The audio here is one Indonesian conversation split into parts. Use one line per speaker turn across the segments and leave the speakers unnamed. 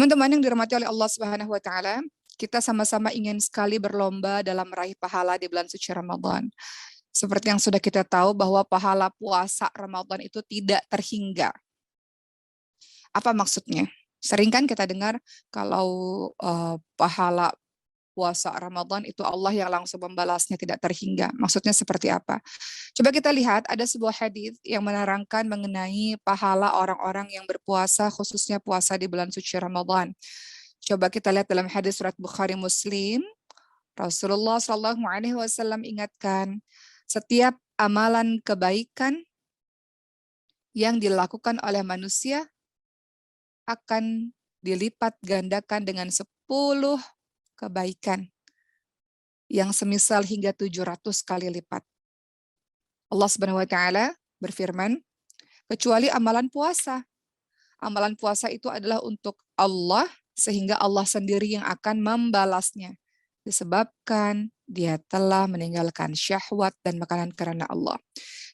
Teman-teman yang dirahmati oleh Allah Subhanahu wa taala, kita sama-sama ingin sekali berlomba dalam meraih pahala di bulan suci Ramadan. Seperti yang sudah kita tahu bahwa pahala puasa Ramadan itu tidak terhingga. Apa maksudnya? Sering kan kita dengar kalau pahala puasa Ramadan itu Allah yang langsung membalasnya tidak terhingga. Maksudnya seperti apa? Coba kita lihat ada sebuah hadis yang menerangkan mengenai pahala orang-orang yang berpuasa, khususnya puasa di bulan suci Ramadan. Coba kita lihat dalam hadis surat Bukhari Muslim, Rasulullah Shallallahu Alaihi Wasallam ingatkan, setiap amalan kebaikan yang dilakukan oleh manusia akan dilipat gandakan dengan 10 kebaikan yang semisal hingga 700 kali lipat. Allah Subhanahu wa taala berfirman, kecuali amalan puasa. Amalan puasa itu adalah untuk Allah, sehingga Allah sendiri yang akan membalasnya. Disebabkan dia telah meninggalkan syahwat dan makanan karena Allah.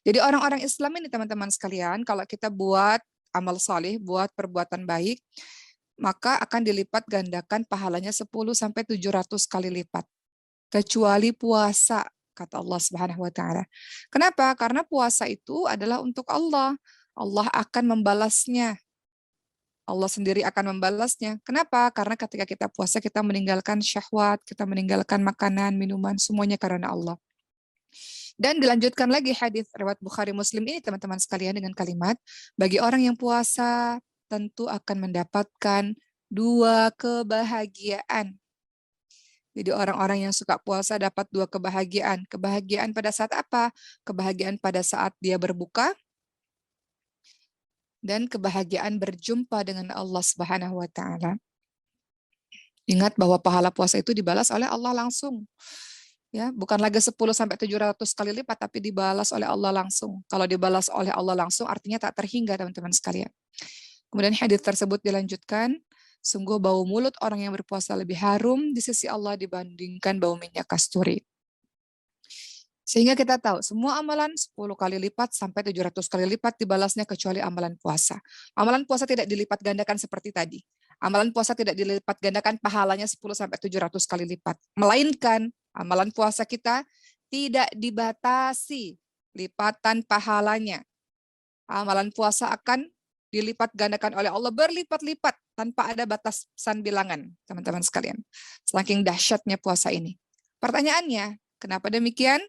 Jadi orang-orang Islam ini teman-teman sekalian, kalau kita buat amal salih, buat perbuatan baik, maka akan dilipat gandakan pahalanya 10-700 kali lipat. Kecuali puasa, kata Allah Subhanahu wa taala. Kenapa? Karena puasa itu adalah untuk Allah. Allah akan membalasnya. Allah sendiri akan membalasnya. Kenapa? Karena ketika kita puasa, kita meninggalkan syahwat, kita meninggalkan makanan, minuman, semuanya karena Allah. Dan dilanjutkan lagi hadis riwayat Bukhari Muslim ini teman-teman sekalian dengan kalimat, bagi orang yang puasa tentu akan mendapatkan 2 kebahagiaan. Jadi orang-orang yang suka puasa dapat 2 kebahagiaan. Kebahagiaan pada saat apa? Kebahagiaan pada saat dia berbuka, dan kebahagiaan berjumpa dengan Allah Subhanahu wa taala. Ingat bahwa pahala puasa itu dibalas oleh Allah langsung. Ya, bukan lagi 10-700 kali lipat, tapi dibalas oleh Allah langsung. Kalau dibalas oleh Allah langsung artinya tak terhingga teman-teman sekalian. Kemudian hadis tersebut dilanjutkan, sungguh bau mulut orang yang berpuasa lebih harum di sisi Allah dibandingkan bau minyak kasturi. Sehingga kita tahu semua amalan 10 kali lipat sampai 700 kali lipat dibalasnya kecuali amalan puasa. Amalan puasa tidak dilipat gandakan seperti tadi. Amalan puasa tidak dilipat gandakan pahalanya 10-700 kali lipat. Melainkan amalan puasa kita tidak dibatasi lipatan pahalanya. Amalan puasa akan dilipat gandakan oleh Allah berlipat-lipat tanpa ada batasan bilangan, teman-teman sekalian. Saking dahsyatnya puasa ini. Pertanyaannya, kenapa demikian?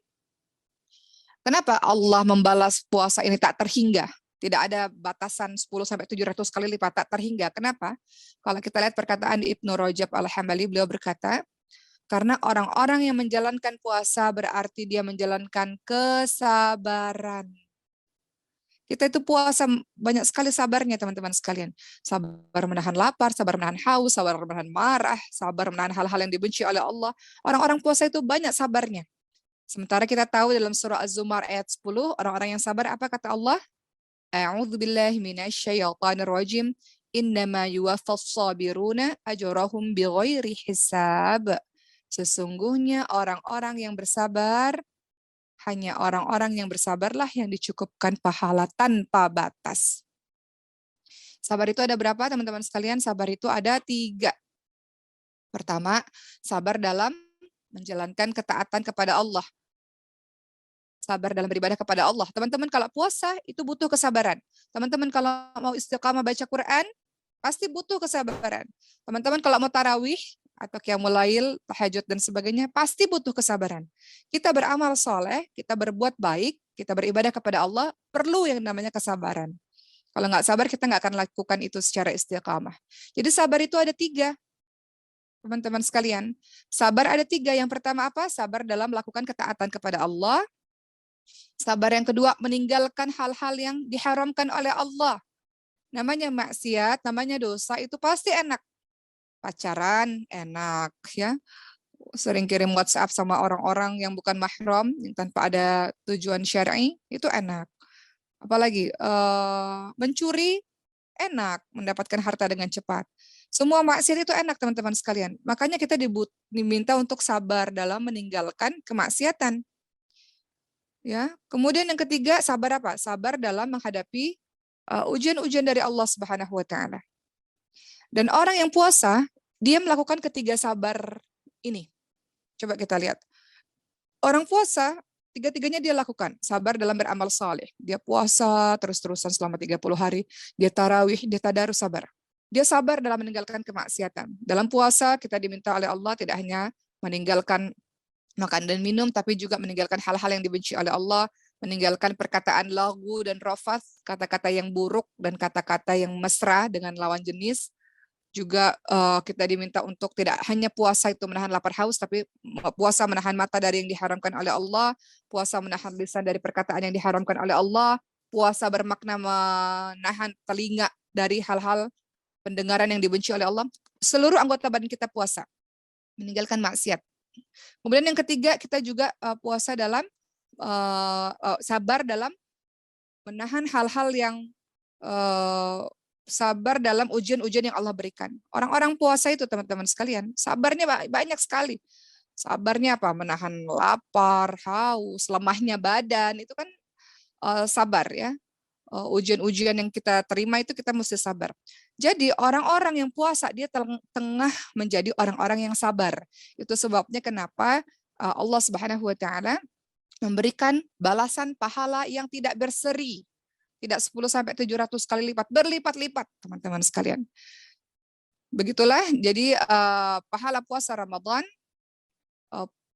Kenapa Allah membalas puasa ini tak terhingga? Tidak ada batasan 10-700 kali lipat, tak terhingga. Kenapa? Kalau kita lihat perkataan Ibnu Rajab Al-Hambali, beliau berkata, karena orang-orang yang menjalankan puasa berarti dia menjalankan kesabaran. Kita itu puasa banyak sekali sabarnya teman-teman sekalian. Sabar menahan lapar, sabar menahan haus, sabar menahan marah, sabar menahan hal-hal yang dibenci oleh Allah. Orang-orang puasa itu banyak sabarnya. Sementara kita tahu dalam surah Az-Zumar ayat 10, orang-orang yang sabar apa kata Allah? A'udzubillahi minasyaitonirrajim. Innama yuwaffas sabiruna ajrahum bighairi hisab. Sesungguhnya orang-orang yang bersabar, hanya orang-orang yang bersabarlah yang dicukupkan pahala tanpa batas. Sabar itu ada berapa teman-teman sekalian? Sabar itu ada 3. Pertama, sabar dalam menjalankan ketaatan kepada Allah. Sabar dalam beribadah kepada Allah. Teman-teman kalau puasa itu butuh kesabaran. Teman-teman kalau mau istiqamah baca Quran, pasti butuh kesabaran. Teman-teman kalau mau tarawih, atau qiyamul lail, tahajud dan sebagainya, pasti butuh kesabaran. Kita beramal soleh, kita berbuat baik, kita beribadah kepada Allah, perlu yang namanya kesabaran. Kalau nggak sabar, kita nggak akan lakukan itu secara istiqamah. Jadi sabar itu ada 3, teman-teman sekalian. Sabar ada 3. Yang pertama apa? Sabar dalam melakukan ketaatan kepada Allah. Sabar yang kedua, meninggalkan hal-hal yang diharamkan oleh Allah. Namanya maksiat, namanya dosa, itu pasti enak. Pacaran enak ya, sering kirim WhatsApp sama orang-orang yang bukan mahram yang tanpa ada tujuan syar'i itu enak. Apalagi mencuri enak, mendapatkan harta dengan cepat. Semua maksiat itu enak teman-teman sekalian. Makanya kita diminta untuk sabar dalam meninggalkan kemaksiatan. Ya. Kemudian yang ketiga, sabar apa? Sabar dalam menghadapi ujian-ujian dari Allah Subhanahu wa taala. Dan orang yang puasa, dia melakukan ketiga sabar ini. Coba kita lihat. Orang puasa, tiga-tiganya dia lakukan. Sabar dalam beramal saleh. Dia puasa terus-terusan selama 30 hari. Dia tarawih, dia tadarus, sabar. Dia sabar dalam meninggalkan kemaksiatan. Dalam puasa kita diminta oleh Allah tidak hanya meninggalkan makan dan minum, tapi juga meninggalkan hal-hal yang dibenci oleh Allah, meninggalkan perkataan lagu dan rafath, kata-kata yang buruk dan kata-kata yang mesra dengan lawan jenis. Juga kita diminta untuk tidak hanya puasa itu menahan lapar haus, tapi puasa menahan mata dari yang diharamkan oleh Allah, puasa menahan lisan dari perkataan yang diharamkan oleh Allah, puasa bermakna menahan telinga dari hal-hal pendengaran yang dibenci oleh Allah. Seluruh anggota badan kita puasa, meninggalkan maksiat. Kemudian yang ketiga, kita juga puasa dalam sabar dalam menahan hal-hal yang sabar dalam ujian-ujian yang Allah berikan. Orang-orang puasa itu teman-teman sekalian, sabarnya banyak sekali. Sabarnya apa? Menahan lapar, haus, lemahnya badan, itu kan sabar ya. Ujian-ujian yang kita terima itu kita mesti sabar. Jadi orang-orang yang puasa dia tengah menjadi orang-orang yang sabar. Itu sebabnya kenapa Allah Subhanahu wa taala memberikan balasan pahala yang tidak berseri. Tidak 10 sampai 700 kali lipat, berlipat-lipat teman-teman sekalian. Begitulah, jadi pahala puasa Ramadan,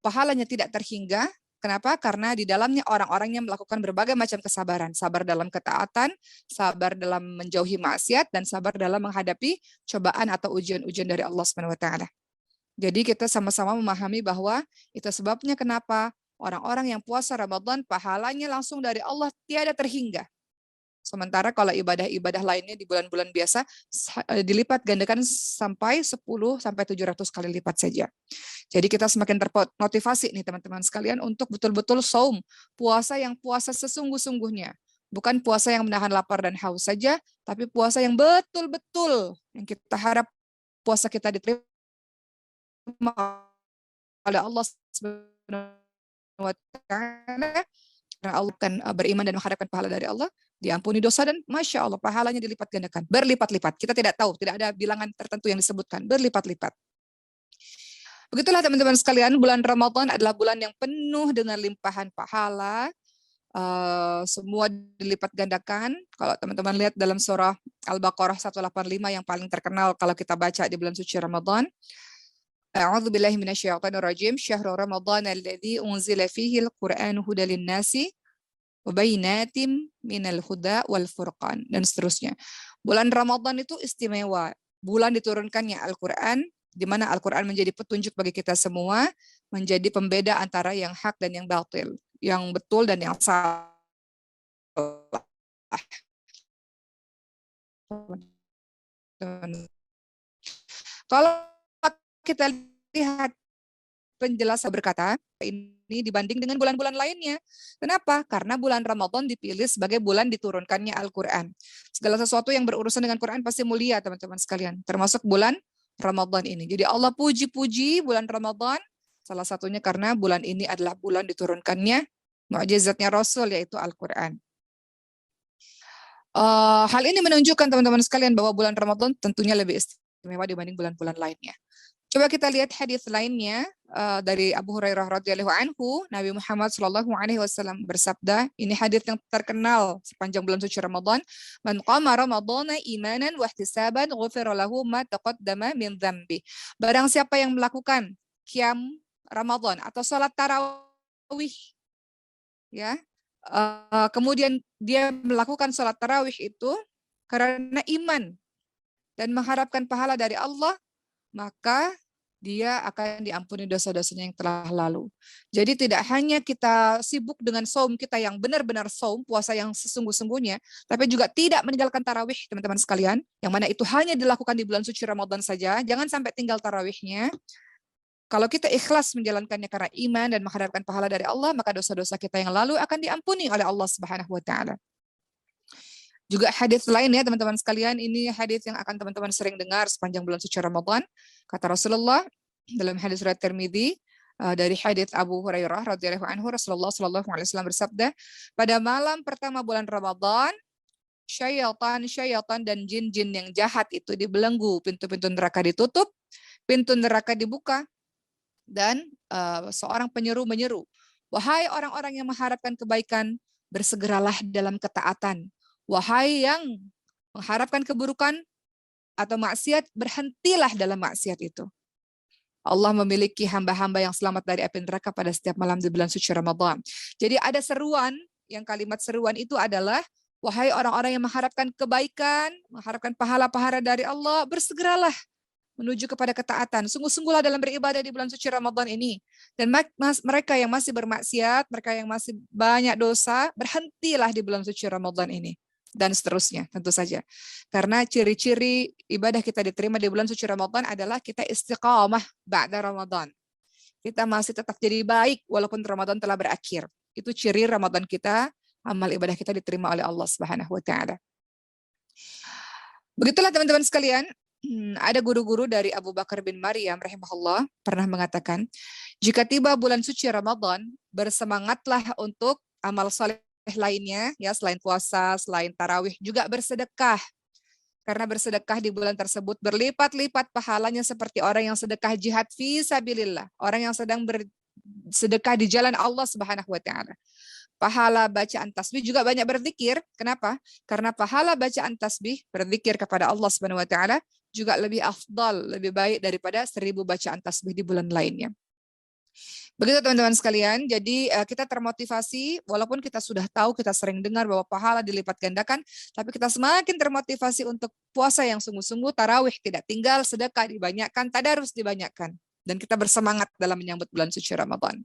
pahalanya tidak terhingga. Kenapa? Karena di dalamnya orang-orang yang melakukan berbagai macam kesabaran. Sabar dalam ketaatan, sabar dalam menjauhi maksiat, dan sabar dalam menghadapi cobaan atau ujian-ujian dari Allah SWT. Jadi kita sama-sama memahami bahwa itu sebabnya kenapa orang-orang yang puasa Ramadan pahalanya langsung dari Allah tiada terhingga. Sementara kalau ibadah-ibadah lainnya di bulan-bulan biasa dilipat gandakan sampai 10 sampai 700 kali lipat saja. Jadi kita semakin termotivasi nih teman-teman sekalian untuk betul-betul saum, puasa yang puasa sesungguh-sungguhnya. Bukan puasa yang menahan lapar dan haus saja, tapi puasa yang betul-betul yang kita harap puasa kita diterima oleh Allah Subhanahu wa taala. Karena Allah kan beriman dan mengharapkan pahala dari Allah, diampuni dosa dan Masya Allah pahalanya dilipat gandakan, berlipat-lipat. Kita tidak tahu, tidak ada bilangan tertentu yang disebutkan, berlipat-lipat. Begitulah teman-teman sekalian, bulan Ramadan adalah bulan yang penuh dengan limpahan pahala, semua dilipat gandakan. Kalau teman-teman lihat dalam surah Al-Baqarah 185 yang paling terkenal kalau kita baca di bulan suci Ramadan, A'udzu billahi minasyaitonir rajim. Syahrul Ramadan alladzi unzila fihi al-Qur'anu hudal linnasi wa bayyinatin minal huda wal furqan, dan seterusnya. Bulan Ramadan itu istimewa. Bulan diturunkannya Al-Qur'an, di mana Al-Qur'an menjadi petunjuk bagi kita semua, menjadi pembeda antara yang hak dan yang batil, yang betul dan yang salah. Kalau kita lihat penjelasan berkata ini dibanding dengan bulan-bulan lainnya. Kenapa? Karena bulan Ramadan dipilih sebagai bulan diturunkannya Al-Quran. Segala sesuatu yang berurusan dengan Quran pasti mulia teman-teman sekalian. Termasuk bulan Ramadan ini. Jadi Allah puji-puji bulan Ramadan. Salah satunya karena bulan ini adalah bulan diturunkannya mukjizatnya Rasul yaitu Al-Quran. Hal ini menunjukkan teman-teman sekalian bahwa bulan Ramadan tentunya lebih istimewa dibanding bulan-bulan lainnya. Coba kita lihat hadis lainnya dari Abu Hurairah radhiyallahu anhu. Nabi Muhammad sallallahu alaihi wasallam bersabda, ini hadis yang terkenal sepanjang bulan suci Ramadan, "Man qama ramadhana imanan wa ihtisaban ghufira lahu ma taqaddama min dzambi." Barang siapa yang melakukan qiyam Ramadan atau salat tarawih ya, kemudian dia melakukan salat tarawih itu karena iman dan mengharapkan pahala dari Allah, maka dia akan diampuni dosa-dosanya yang telah lalu. Jadi tidak hanya kita sibuk dengan saum kita yang benar-benar saum, puasa yang sesungguh-sungguhnya, tapi juga tidak meninggalkan tarawih, teman-teman sekalian, yang mana itu hanya dilakukan di bulan suci Ramadan saja, jangan sampai tinggal tarawihnya. Kalau kita ikhlas menjalankannya karena iman dan mengharapkan pahala dari Allah, maka dosa-dosa kita yang lalu akan diampuni oleh Allah Subhanahu wa taala. Juga hadis lain ya teman-teman sekalian, ini hadis yang akan teman-teman sering dengar sepanjang bulan suci Ramadan. Kata Rasulullah dalam hadis riwayat Tirmidzi dari hadis Abu Hurairah radhiyallahu anhu, Rasulullah sallallahu alaihi wasallam bersabda, pada malam pertama bulan Ramadan syaitan dan jin-jin yang jahat itu dibelenggu, pintu-pintu neraka ditutup, pintu neraka dibuka, dan seorang penyeru menyeru, wahai orang-orang yang mengharapkan kebaikan, bersegeralah dalam ketaatan. Wahai yang mengharapkan keburukan atau maksiat, berhentilah dalam maksiat itu. Allah memiliki hamba-hamba yang selamat dari api neraka pada setiap malam di bulan suci Ramadan. Jadi ada seruan, yang kalimat seruan itu adalah, wahai orang-orang yang mengharapkan kebaikan, mengharapkan pahala-pahala dari Allah, bersegeralah menuju kepada ketaatan. Sungguh-sungguhlah dalam beribadah di bulan suci Ramadan ini. Dan mereka yang masih bermaksiat, mereka yang masih banyak dosa, berhentilah di bulan suci Ramadan ini. Dan seterusnya, tentu saja. Karena ciri-ciri ibadah kita diterima di bulan suci Ramadan adalah kita istiqamah ba'da Ramadan. Kita masih tetap jadi baik walaupun Ramadan telah berakhir. Itu ciri Ramadan kita, amal ibadah kita diterima oleh Allah Subhanahu wa taala. Begitulah teman-teman sekalian, ada guru-guru dari Abu Bakar bin Maryam rahimahullah pernah mengatakan, jika tiba bulan suci Ramadan, bersemangatlah untuk amal saleh lainnya, ya, selain puasa, selain tarawih, juga bersedekah. Karena bersedekah di bulan tersebut berlipat-lipat pahalanya seperti orang yang sedekah jihad fi sabilillah, orang yang sedang bersedekah di jalan Allah Subhanahu wa taala. Pahala bacaan tasbih juga banyak berzikir. Kenapa? Karena pahala bacaan tasbih, berzikir kepada Allah Subhanahu wa taala, juga lebih afdal, lebih baik daripada 1000 bacaan tasbih di bulan lainnya. Begitu teman-teman sekalian, jadi kita termotivasi, walaupun kita sudah tahu, kita sering dengar bahwa pahala dilipat gandakan, tapi kita semakin termotivasi untuk puasa yang sungguh-sungguh, tarawih tidak tinggal, sedekah dibanyakkan, tadarus dibanyakkan. Dan kita bersemangat dalam menyambut bulan suci Ramadan.